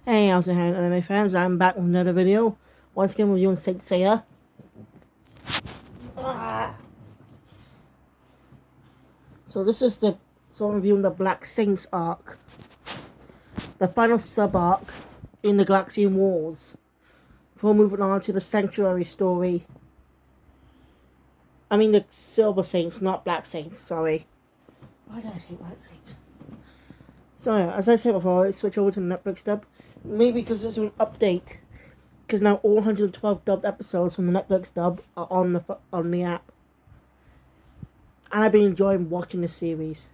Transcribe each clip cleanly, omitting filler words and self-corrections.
Hey, how's it going, anime fans? I'm back with another video. Once again, reviewing Saint Seiya. So I'm reviewing the Black Saints arc, the final sub arc in the Galaxian Wars. Before moving on to the Sanctuary story. I mean the Silver Saints, not Black Saints. Sorry. Why did I say Black Saints? So yeah, as I said before, let's switch over to the Netflix dub. Maybe because there's an update. Because now all 112 dubbed episodes from the Netflix dub are on the app. And I've been enjoying watching the series.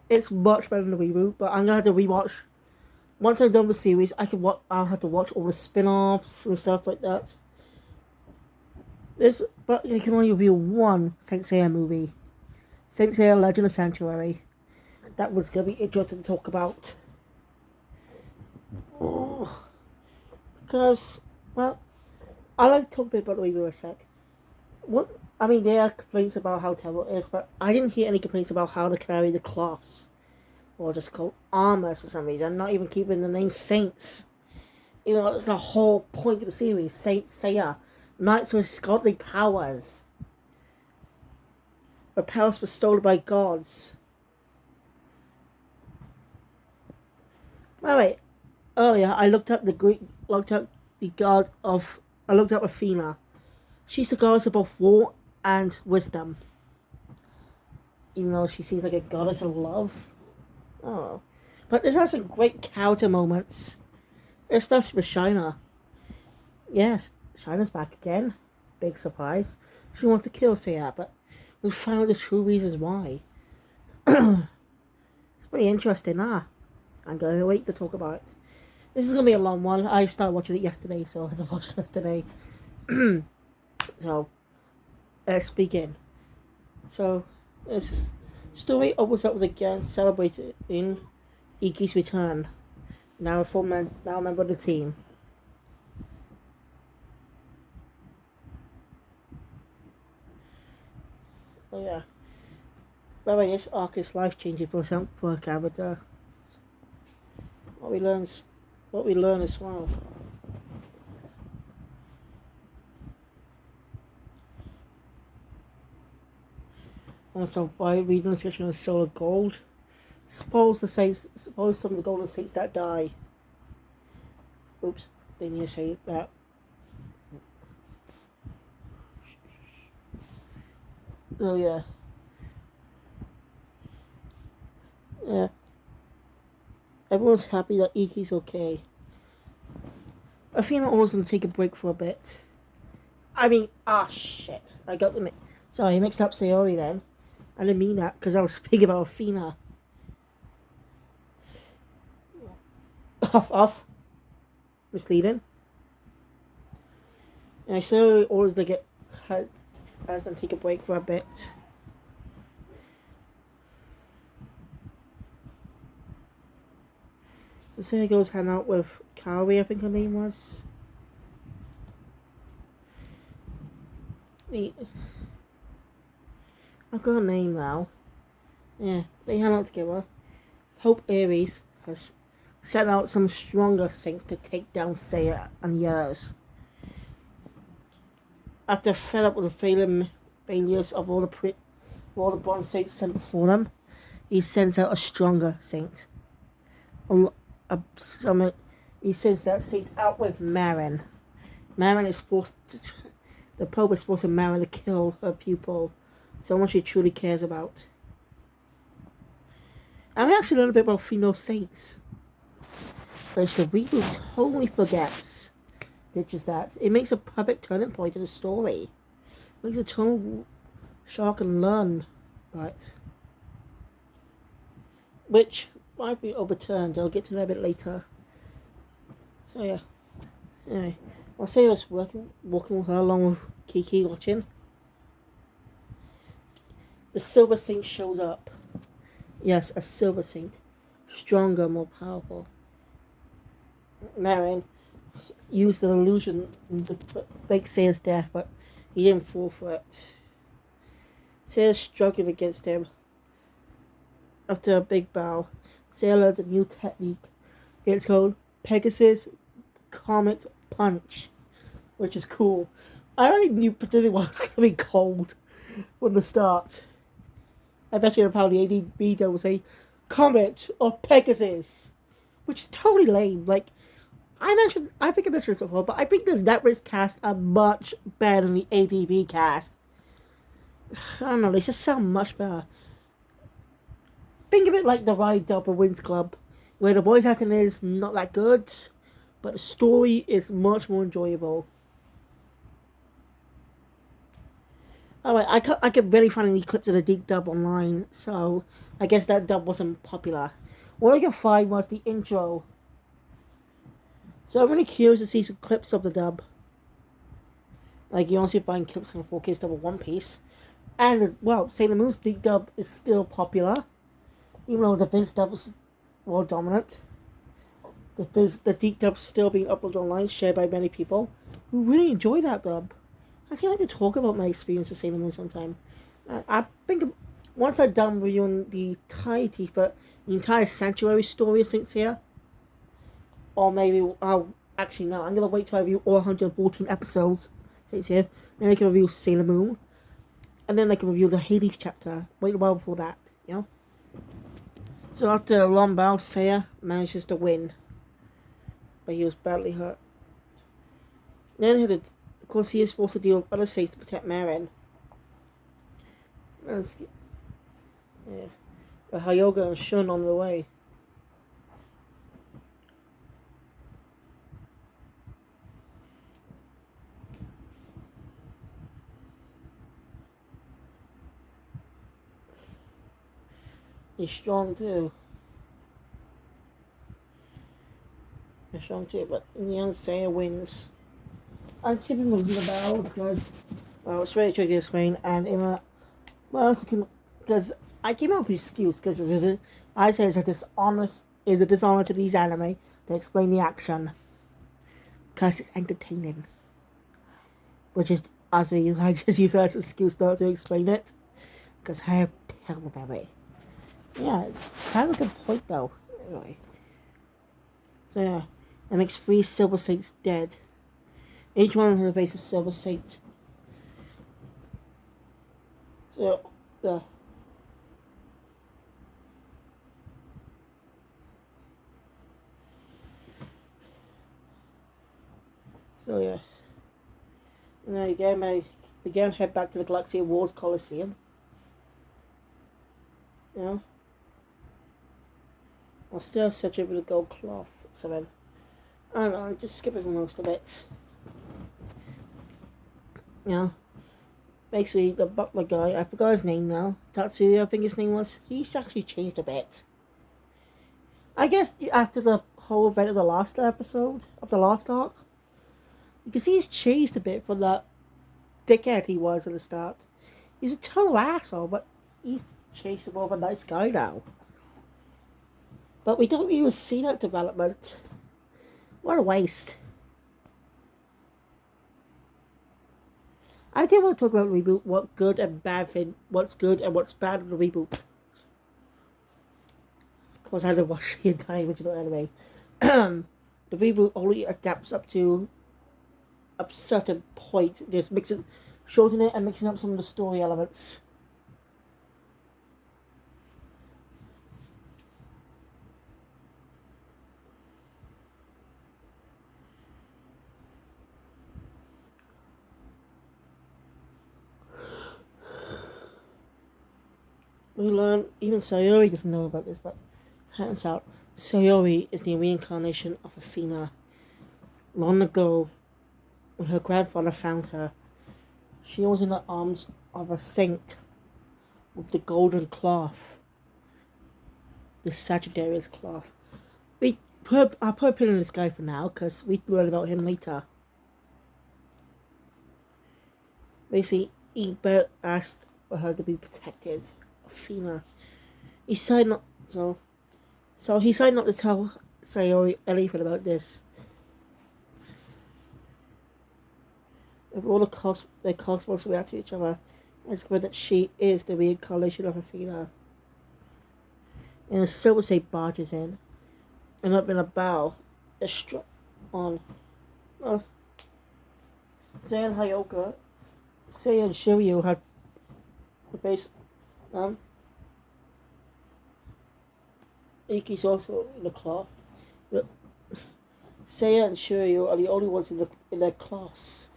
It's much better than the reboot, but I'm gonna have to rewatch. Once I'm done with the series, I'll have to watch all the spin-offs and stuff like that. But I can only review one Saint Seiya movie. Saint Seiya Legend of Sanctuary. That was gonna be interesting to talk about. Because, well, I like to talk a bit about the review a sec. There are complaints about how terrible it is, but I didn't hear any complaints about how to carry the cloths. Or just called armors for some reason, not even keeping the name Saints. Even though that's the whole point of the series, Saint Seiya. Knights with godly powers. The powers bestowed by gods. Alright, earlier I looked up Athena. She's the goddess of both war and wisdom. Even though she seems like a goddess of love. Oh. But there's also some great character moments. Especially with Shina. Yes, Shina's back again. Big surprise. She wants to kill Seiya, but we'll find out the true reasons why. It's pretty interesting, huh? I'm going to wait to talk about it. This is going to be a long one. I started watching it yesterday, so I had to watch it yesterday. So, let's begin. So, this story opens up with a gang celebrating Iki's return. Now a member of the team. Oh yeah. By the way, this arc is life-changing for a character. What we learn as well. Also, by reading the fiction of Soul of Gold, suppose some of the Golden Saints that die. Oops, they need to say that. Oh yeah. Yeah. Everyone's happy that Iki's okay. Athena always gonna take a break for a bit. Shit. I got the sorry, I mixed up Sayori then. I didn't mean that because I was speaking about Athena. Off. Misleading. And Sayori always has them take a break for a bit. So Seiya goes hang out with Kaori, I think her name was. I've got her name now. Yeah, they hang out together. Pope Ares has sent out some stronger saints to take down Seiya and yours. After fed up with the failures of all the bronze saints sent before them, he sends out a stronger saint. He sends that saint out with Marin. Marin is the Pope is supposed to Marin to kill her pupil, someone she truly cares about. I'm actually learning a bit about female saints, which the reboot totally forgets. Which is that it makes a perfect turning point in the story. It makes a total shock and learn, right? Which might be overturned. I'll get to that a bit later. So yeah. Anyway, I'll say I was walking with her along with Kiki watching. The Silver Saint shows up. Yes, a Silver Saint. Stronger, more powerful. Marin used an illusion to fake Seiya's death, but he didn't fall for it. Seiya's struggling against him. After a big bow, Seiya learns a new technique It's called Pegasus Comet Punch, which is cool. I really knew particularly what was going to be called from the start. I bet you probably ADB will say Comet or Pegasus, which is totally lame. Like, I think I mentioned this before, but I think the Netflix cast are much better than the ADB cast. I don't know, they just sound much better. Think of it like the Ride Double Wins Club, where the voice acting is not that good, but the story is much more enjoyable. Alright, I could barely find any clips of the deep dub online, so I guess that dub wasn't popular. What I could find was the intro. So I'm really curious to see some clips of the dub. Like, you honestly find clips from 4K dub of One Piece. And, well, Sailor Moon's deep dub is still popular. Even though the Viz dub is more dominant. The deep dub still being uploaded online, shared by many people who really enjoy that dub. I feel like to talk about my experience with Sailor Moon sometime. I think once I'm done reviewing the entirety, but the entire Sanctuary story of Saint Seiya, or maybe actually no, I'm gonna wait till I review all 114 episodes of Saint Seiya, then I can review Sailor Moon, and then I can review the Hades chapter. Wait a while before that, you know. So after a long battle, Seiya manages to win, but he was badly hurt. Then he had to. Of course, he is supposed to deal with other states to protect Marin. Yeah. But Hyoga and Shun on the way. He's strong too. He's strong too, but in the end, Seiya wins. I'm skipping the battles, guys. Well, it's very tricky to explain, and Emma, well, because I came up with excuse because I say it's a dishonor to these anime to explain the action, because it's entertaining. Which is honestly, I just use that as an excuse not to explain it, because I have terrible memory. Yeah, it's kind of a good point though. Anyway, so yeah, that makes 3 Silver Saints dead. Each one has a base of Silver Saint. So, yeah. So, yeah. And then again, head back to the Galaxy Wars Coliseum. You know? I'll still search over the gold cloth. So then, I don't know, just skip over most of it. You know, basically the butler guy, I forgot his name now, Tatsuya I think his name was, he's actually changed a bit. I guess after the whole event of the last episode, of the last arc, you can see he's changed a bit from that dickhead he was at the start. He's a total asshole, but he's changed to more of a nice guy now. But we don't even see that development. What a waste. I did want to talk about the reboot, what's good and bad thing, what's good and what's bad in the reboot. Of course, I didn't watch the entire original anime. The reboot only adapts up to a certain point, just shortening it and mixing up some of the story elements. We learn, even Sayori doesn't know about this, but turns out Sayori is the reincarnation of Athena. Long ago, when her grandfather found her, she was in the arms of a saint with the golden cloth, the Sagittarius cloth. I'll put a pin in this guy for now, because we learn about him later. Basically, Ebert asked for her to be protected. Athena. He decided not so he decided not to tell Sayori anything about this. If all the cosmos react to each other, and discover that she is the reincarnation of Athena. And a Silver State barges in. and up in a bow. It's struck on. Uh, Seiya and Hyoka, Seiya and Shiryu had the base. Um, Iki's also in the class. But Seiya and Shiryu are the only ones in their class.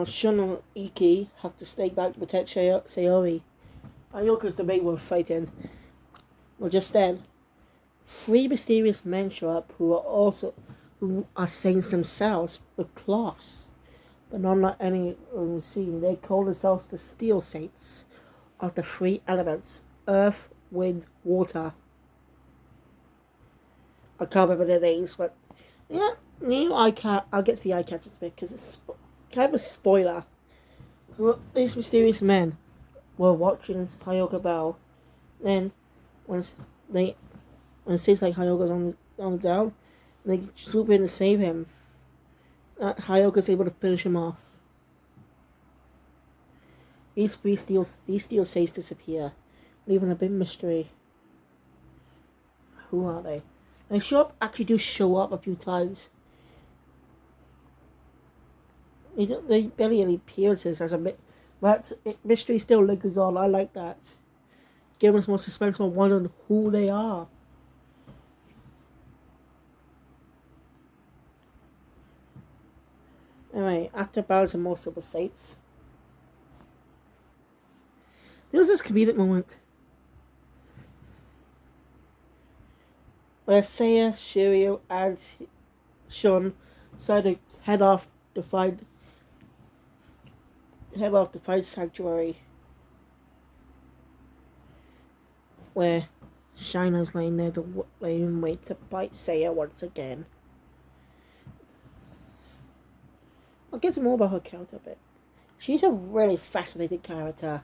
Shun and Iki have to stay back to protect Sayori. Hyoka's the main one fighting. Well, just then, three mysterious men show up who are saints themselves with class. But not like any of them seen. They call themselves the Steel Saints of the three elements: earth, wind, water. I can't remember their names, but yeah, I'll get to the eye catchers bit because it's kind of a spoiler. These mysterious men were watching Hyoka bow. Then when it seems like Hyoka's on down, they swoop in to save him. Hyoka's able to finish him off. These steel saints disappear, leaving a big mystery. Who are they? They actually do show up a few times. They barely any appearances as a bit, but mystery still lingers on. I like that. Giving us more suspense on wondering who they are. Anyway, after battles and multiple saints, there was this comedic moment where Seiya, Shiryu, and Shun decided to head off to find Sanctuary, where Shina's laying there to lay in wait to bite Seiya once again. I'll get to more about her character a bit. She's a really fascinating character.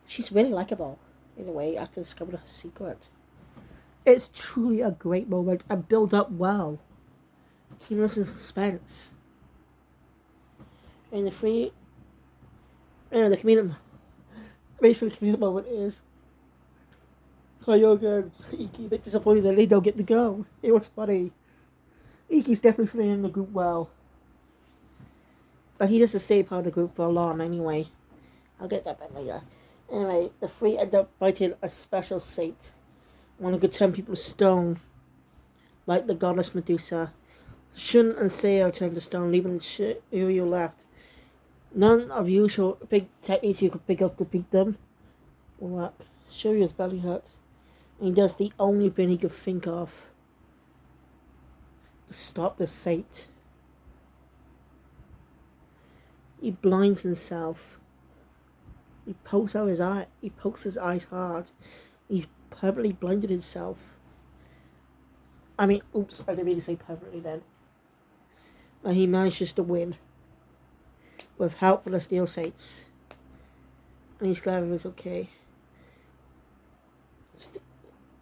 She's really likable, in a way, after discovering her secret. It's truly a great moment and built up well. Keeping us in suspense. And the comedic moment is Hyoka and Iki a bit disappointed that they don't get to go. It was funny. Iki's definitely fitting in the group well. But he doesn't stay part of the group for long anyway. I'll get that back later. Anyway, the three end up fighting a special saint. One who could turn people to stone, like the goddess Medusa. Shun and Seiya turned to stone, leaving Shiryu left. None of usual big techniques you could pick up to beat them. Well, Shiryu's belly hurt. And he does the only thing he could think of to stop the saint. He blinds himself. He pokes out his eye. He pokes his eyes hard. He's permanently blinded himself. I mean, oops, I didn't mean to say permanently then. And he manages to win with help from the Steel Saints. And he's glad it was okay.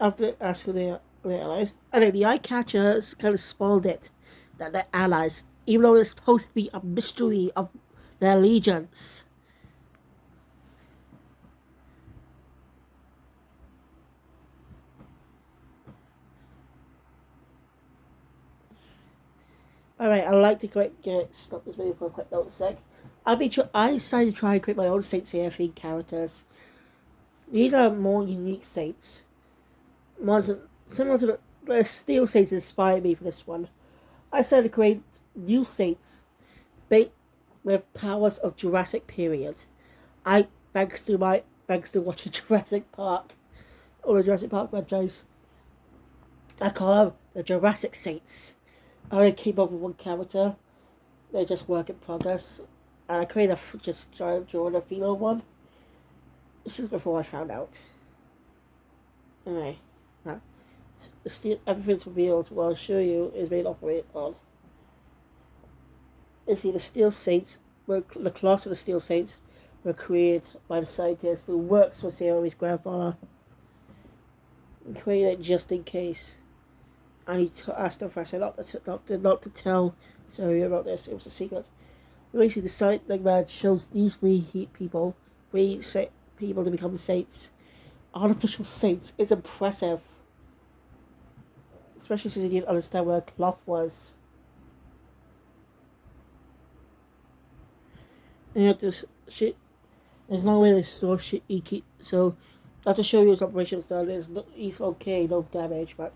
After asking their allies, and then the eye catchers kind of spoiled it that they're allies, even though it's supposed to be a mystery of their allegiance. Alright, I'd like to stop this video for a quick note sec. I decided to try and create my own Saint Seiya themed characters. These are more unique saints. Similar to the Steel Saints inspired me for this one. I decided to create new saints with powers of Jurassic period. Thanks to watching Jurassic Park or the Jurassic Park franchise. I call them the Jurassic Saints. I came up with one character. They're just work in progress. And I created drawing a female one. This is before I found out. Anyway, everything's revealed while Shiryu is being operated on. You see, the Steel Saints, the class of the Steel Saints were created by the scientist who works for Sayori's grandfather. He created it just in case. And he asked the professor not to tell Sayori about this. It was a secret. So basically, the scientific man shows these three people to become saints. Artificial saints. It's impressive. especially since he didn't understand where cloth was. And this shit, there's no way to store shit. So after Shoryu's operation's done, he's okay, no damage, but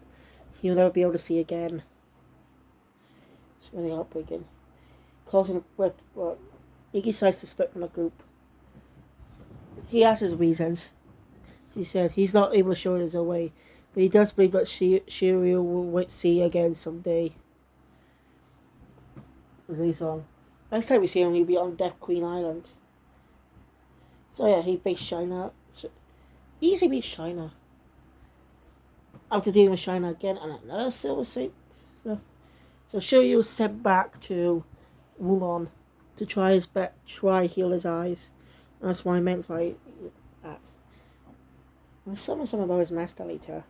he'll never be able to see again. It's really heartbreaking. Causing with what Ikki decides to split from the group. He has his reasons. He said he's not able to show it his own way, but he does believe that Shiryu will see again someday. Release on. Next time we see him, he'll be on Death Queen Island. So yeah, he beats China. He easily beats China. After dealing with China again and another Silver Saint. So Shiryu was sent back to Wulon to try heal his eyes. And that's what I meant by that. I'll summon some about his master later.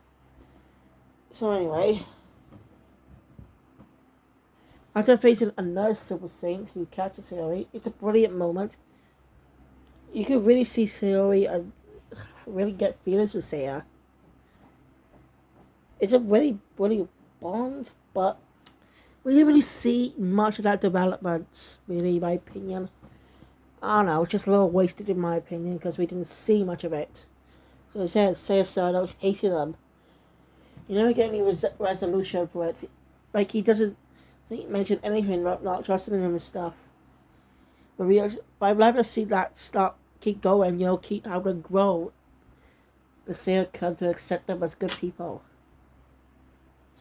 So anyway, after facing another Silver Saint who catches Sayori, it's a brilliant moment. You can really see Sayori and really get feelings with Seiya. It's a really brilliant bond, but we didn't really see much of that development, really, in my opinion. I don't know, it's just a little wasted in my opinion, because we didn't see much of it. So Seiya started out hating them. You never get any resolution for it. Like, he doesn't mention anything about not trusting him and stuff. But I'd rather see that keep going, keep how to grow. The Seiya come to accept them as good people.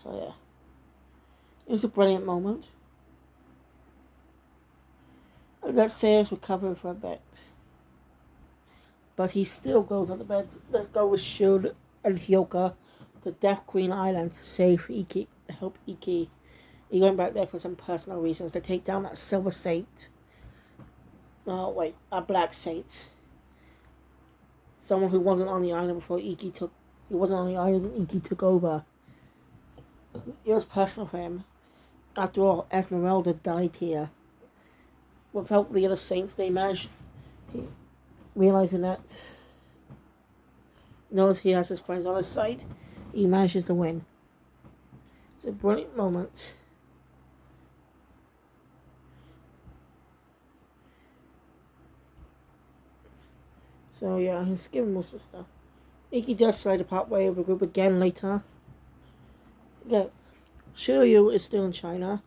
So yeah. It was a brilliant moment. That Seiya's recovering for a bit. But he still goes on the bed to go with Shield and Hyoka to Death Queen Island to save Ikki, to help Ikki. He went back there for some personal reasons to take down that Silver Saint. No, wait, a Black Saint. Someone who wasn't on the island before Ikki took. He wasn't on the island when Ikki took over. It was personal for him. After all, Esmeralda died here. Without the other saints, they managed. Realizing that knows he has his friends on his side, he manages to win. It's a brilliant moment. So yeah, he's skipping most of the stuff. Ikki does decide to part way with the group again later. Yeah, Shiryu is still in China.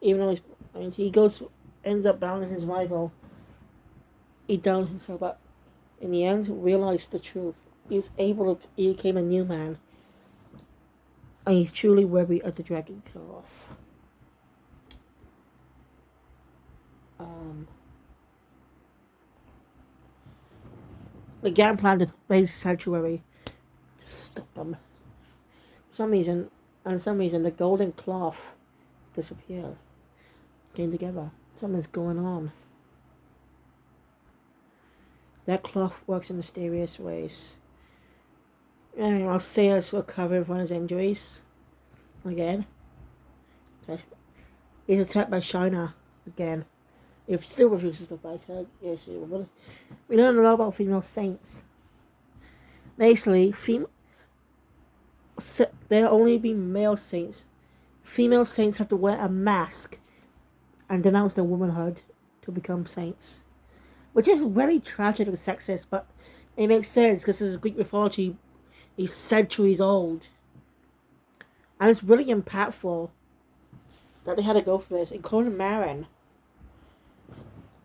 Even though he ends up battling his rival. He downed himself, but in the end realized the truth. He became a new man. And he's truly worthy of the Dragon Claw. The gang planned to base sanctuary to stop them. For some reason, the golden cloth disappeared. Came together. Something's going on. That cloth works in mysterious ways. And I'll say it's recovering from his injuries. Again. He's attacked by China again. If he still refuses to fight her, yes, we will. We don't know about female saints. Basically, there only be male saints. Female saints have to wear a mask and denounce their womanhood to become saints. Which is really tragic and sexist, but it makes sense because this is Greek mythology is centuries old. And it's really impactful that they had to go for this, including Marin.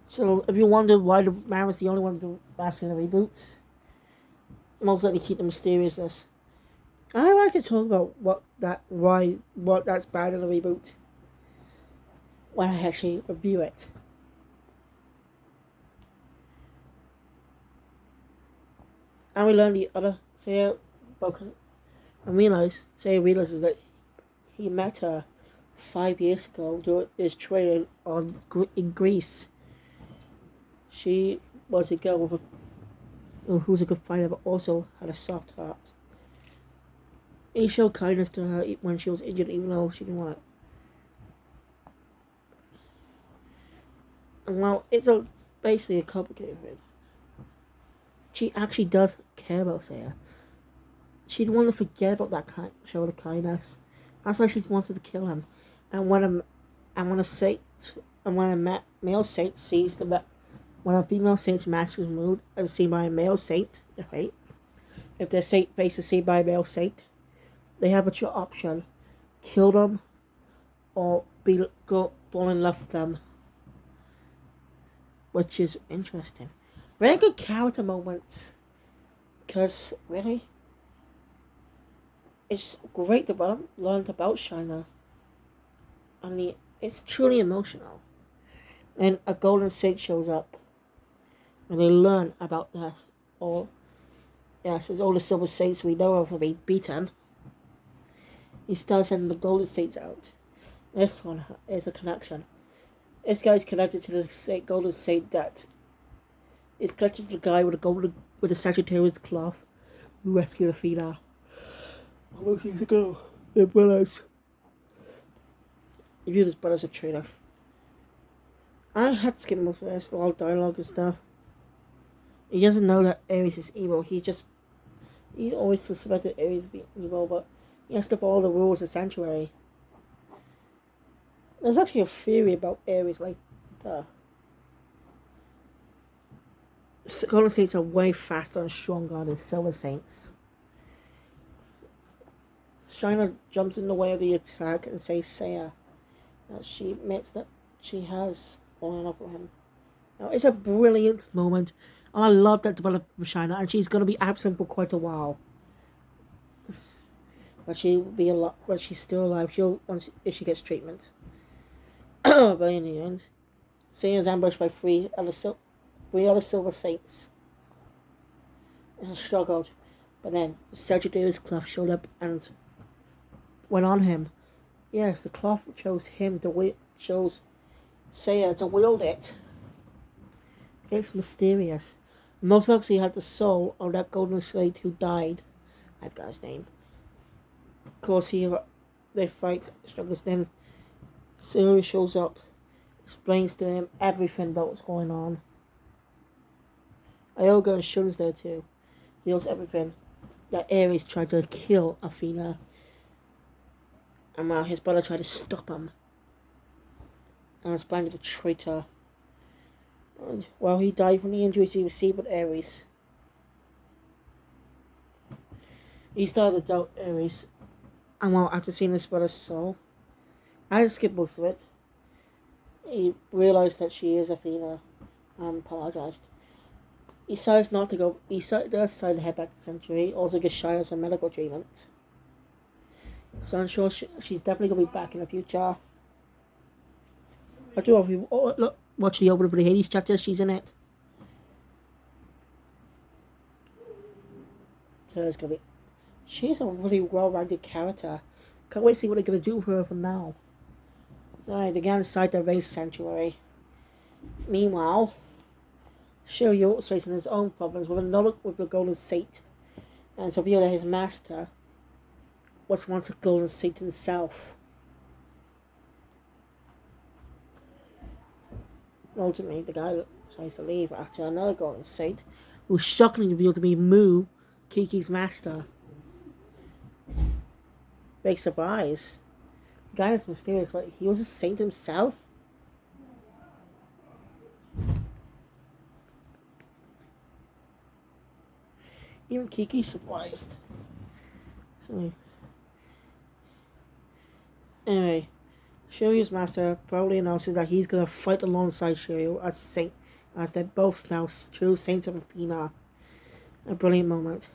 So if you wonder why Marin was the only one to mask in the reboots, most likely keep the mysteriousness. I like to talk about what that's bad in the reboot when I actually review it. And we learn the other Seiya broken. And Seiya realizes that he met her 5 years ago during his training in Greece. She was a girl who was a good fighter, but also had a soft heart. He showed kindness to her when she was injured, even though she didn't want it. And well, it's basically a complicated thing. She actually does care about Seiya. she'd want to forget about that show of kindness. That's why she wanted to kill him. And when a saint and when a male saint sees when a female saint's mask is removed and seen by a male saint, right? If their saint face is seen by a male saint, they have a option: kill them or fall in love with them, which is interesting. Very good character moments, because really, it's great to learn about China. It's truly emotional. And a golden saint shows up, and they learn about that. Or, yes, as all the silver saints we know of have been beaten. He starts sending the golden saints out. This one is a connection. This guy's connected to the golden saint that is connected to the guy with the Sagittarius cloth who rescued Athena. A few years ago, their brothers. He viewed his brother as a traitor. I had to skip him over this, all dialogue and stuff. He doesn't know that Ares is evil. He always suspected Ares being evil, but he has to follow the rules of Sanctuary. There's actually a theory about Ares, like the Golden Saints are way faster and stronger than Silver Saints. China jumps in the way of the attack and says Seiya. She admits that she has fallen up with him. Now, it's a brilliant moment. I love that development with China, and she's going to be absent for quite a while. But she'll be alive. But she's still alive. If she gets treatment. But in the end, Seiya's ambushed by three other Silver Saints and struggled. But then the Sagittarius cloth showed up and went on him. Yes, the cloth chose Seiya to wield it. It's mysterious. Most likely had the soul of that golden slave who died. I forgot his name. Of course, they fight, struggles. Then Seiya shows up, explains to him everything about what's going on. Ioga and Shun's there too. He knows everything. That Ares tried to kill Athena. And while his brother tried to stop him. And was branded a traitor. And while he died from the injuries he received with Ares. He started to doubt Ares. And while after seeing his brother's soul, I had to skip most of it. He realised that she is Athena and apologised. He decides not to go. He does decide to head back to Sanctuary. Also gets Shia some medical treatment. So I'm sure she's definitely going to be back in the future. I do hope you watch the opening for the Hades chapter. She's in it. So it's going to be. She's a really well-rounded character. Can't wait to see what they're going to do with her from now. So they get inside the race sanctuary. Meanwhile, Shiryu is facing his own problems with the Golden Saint, and it's revealed that his master was once a Golden Saint himself. Ultimately, the guy decides to leave after another Golden Saint, who was shockingly revealed to be Mu, Kiki's master. Big surprise. The guy is mysterious, but he was a saint himself? Even Kiki's surprised. So, anyway, Shiryu's master probably announces that he's going to fight alongside Shiryu as saint, as they're both now true saints of Athena. A brilliant moment.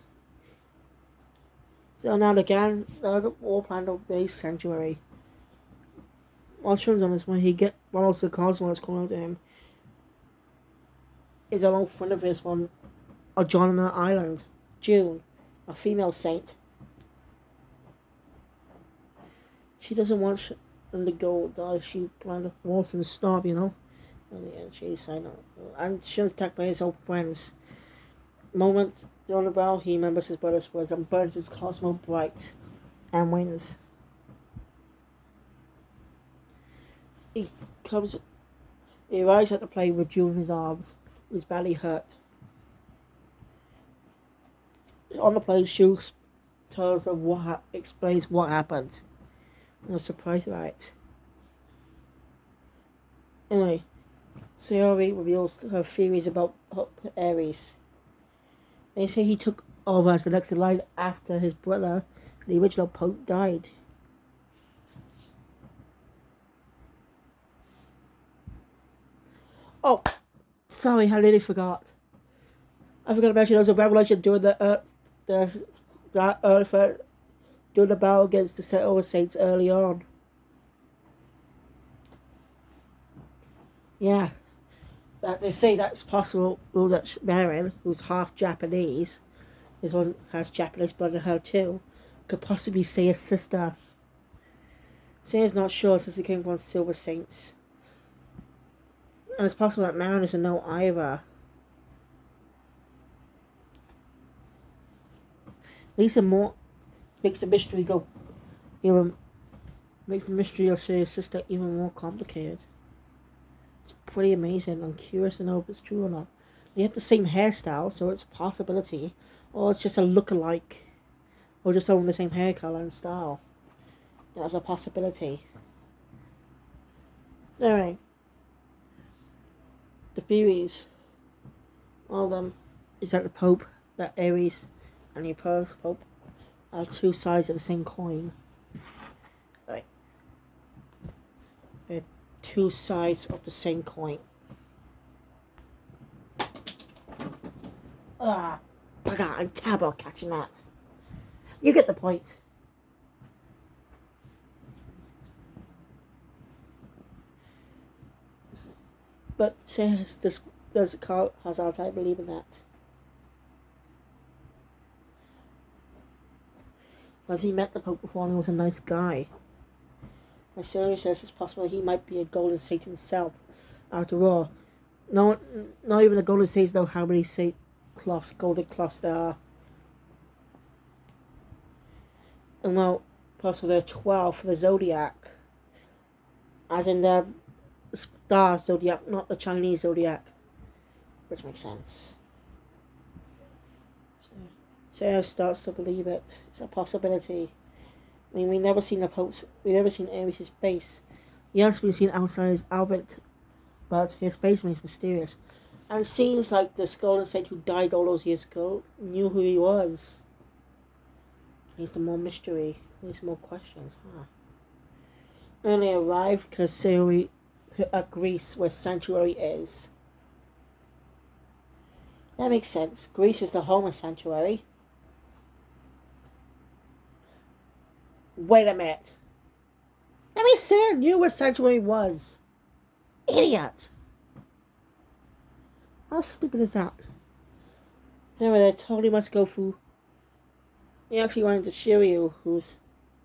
So now again, the war plan of base sanctuary. While Shun's on this one, while also the cosmonauts calling out to him, is an old friend of his one, a John on the island, June, a female saint. She doesn't want them to go die. She planned to force him to starve, you know. And yeah, she's signed up. And Shun's attacked by his old friends. Moment on the bell, he remembers his brother's words and burns his Cosmo bright and wins. He arrives at the plane with June in his arms, who's badly hurt. On the plane, Shu tells her explains what happened. I was surprised by it. Anyway, Sayori reveals her theories about Ares. They say he took over as the next in line after his brother, the original Pope, died. Oh, sorry, I nearly forgot. I forgot to mention there was a revelation during the during the battle against the Sentinel Saints early on. Yeah, that they say that's possible. Well, that Marin, who's half Japanese, is one has Japanese blood in her too, could possibly say his sister. Seiya's not sure since he came from Silver Saints, and it's possible that Marin isn't know either. Lisa more makes the mystery go even makes the mystery of Seiya's sister even more complicated. It's pretty amazing. I'm curious to know if it's true or not. They have the same hairstyle, so it's a possibility, or it's just a look-alike, or just own the same hair color and style. That's a possibility. Anyway, the theories, one of them is that the Pope, that Ares, and the Pope are two sides of the same coin. Right. They're two sides of the same coin. Ah, bugger, I'm terrible at catching that. You get the point. But says this does Carl Hazard, I believe in that. But he met the Pope before and he was a nice guy. My story says it's possible he might be a Golden State himself. After all, not even the Golden States know how many golden cloths there are. And now, possibly there are 12 for the Zodiac. As in the star Zodiac, not the Chinese Zodiac. Which makes sense. Sarah starts to believe it. It's a possibility. I mean, we've never seen Ares' base. He has been seen outside his orbit, but his base remains mysterious. And it seems like the Golden State who died all those years ago knew who he was. Needs some more mystery. Needs some more questions, huh? And they arrive because Sayori at Greece, where Sanctuary is. That makes sense. Greece is the home of Sanctuary. Wait a minute. Let me say I knew where Sanctuary was. Idiot. How stupid is that? Anyway, they totally must go through. He actually went into Shiryu, who's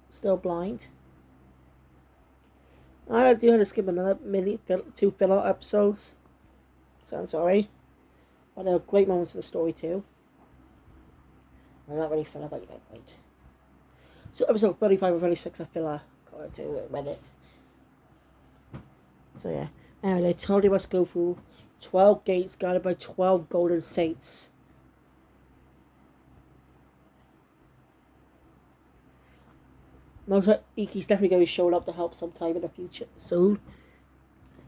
still blind. I do have to skip another two filler episodes. So I'm sorry. But there are great moments of the story too. I'm not really filler, but you don't wait. So episode 35 and 36 are filler. Got to read it. So yeah. Anyway, they told you must go through 12 gates guarded by 12 golden saints. Most of Iki's definitely going to be showing up to help sometime in the future soon.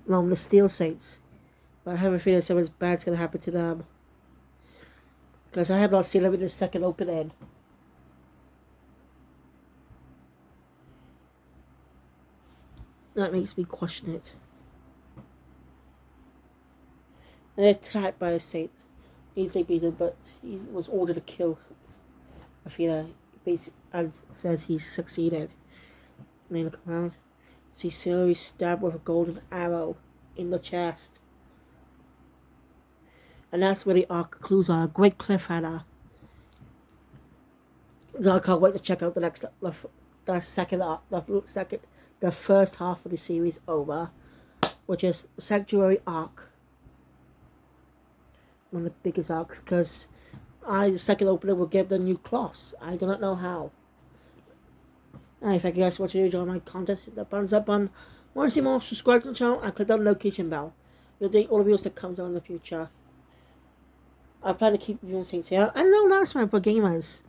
Along with the Steel Saints. But I have a feeling something bad's going to happen to them. Because I have not seen them in the second opening. That makes me question it. They're attacked by a saint. Easily beaten, but he was ordered to kill Athena. And says he's succeeded. And they look around. See Sayori stabbed with a golden arrow in the chest. And that's where the arc concludes on a great cliffhanger. So I can't wait to check out the first half of the series over, which is Sanctuary arc. One of the biggest arcs, because the second opener will give the new cloths. I do not know how. And if you guys want to enjoy my content, hit the thumbs up button. Want to see more, subscribe to the channel and click on the notification bell. You'll get all the videos that comes out in the future. I plan to keep reviewing things here. And no announcement for gamers.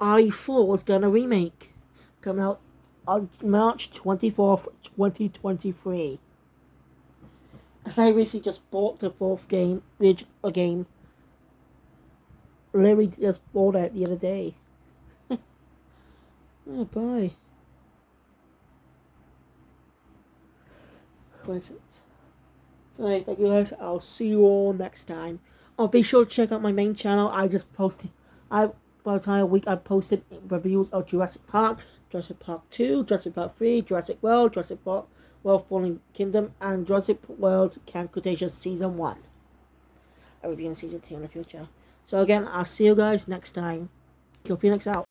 I thought was gonna remake, coming out on March 24th, 2023. And I recently just bought the fourth game, a game. Literally just bought it the other day. Oh, bye. Coincidence. So, hey, thank you guys. I'll see you all next time. Oh, be sure to check out my main channel. I just posted. By the time week, I posted reviews of Jurassic Park, Jurassic Park 2, Jurassic Park 3, Jurassic World, Jurassic Park World Fallen Kingdom, and Jurassic World Camp Cretaceous Season 1. I will be in Season 2 in the future. So again, I'll see you guys next time. Kill Phoenix out.